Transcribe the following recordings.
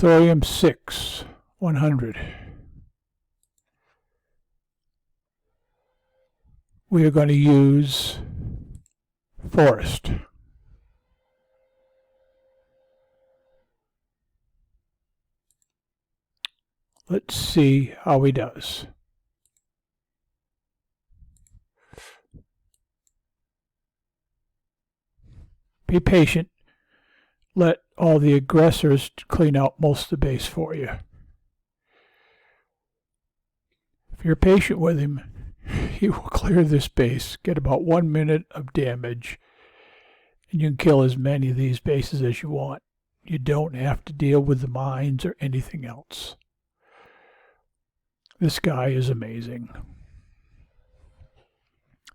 Thorium VI, 100. We are going to use forest. Let's see how he does. Be patient. Let all the aggressors clean out most of the base for you. If you're patient with him, he will clear this base, get about 1 minute of damage, and you can kill as many of these bases as you want. You don't have to deal with the mines or anything else. This guy is amazing.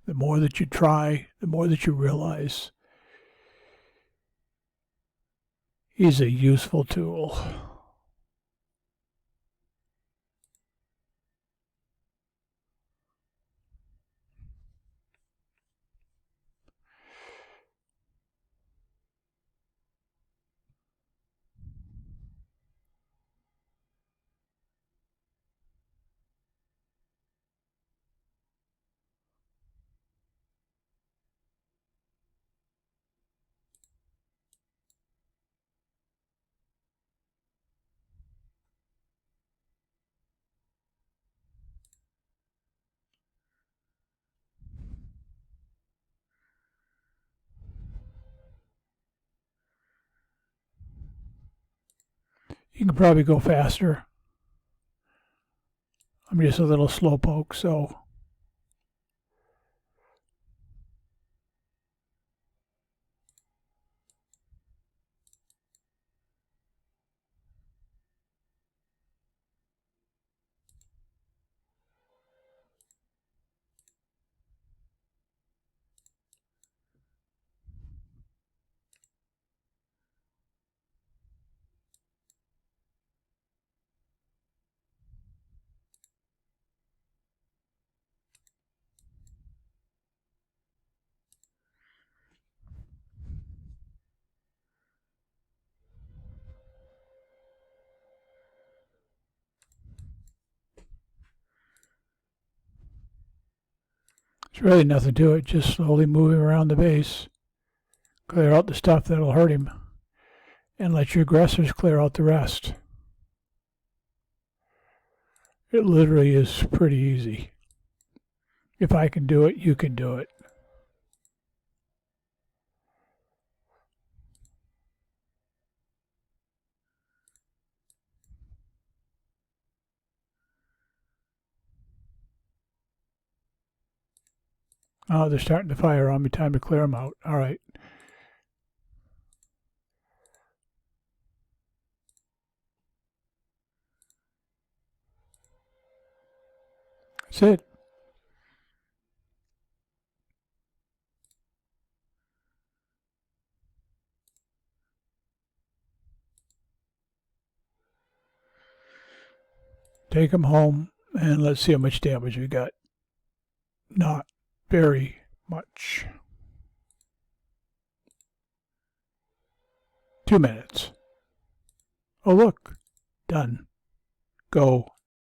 The more that you try, the more that you realize he's a useful tool. You can probably go faster. I'm just a little slowpoke, so there's really nothing to it. Just slowly moving around the base. Clear out the stuff that'll hurt him, and let your aggressors clear out the rest. It literally is pretty easy. If I can do it, you can do it. Oh, they're starting to fire on me. Time to clear them out. All right. That's it. Take them home, and let's see how much damage we got. Not very much. 2 minutes. Oh, look. Done. Go.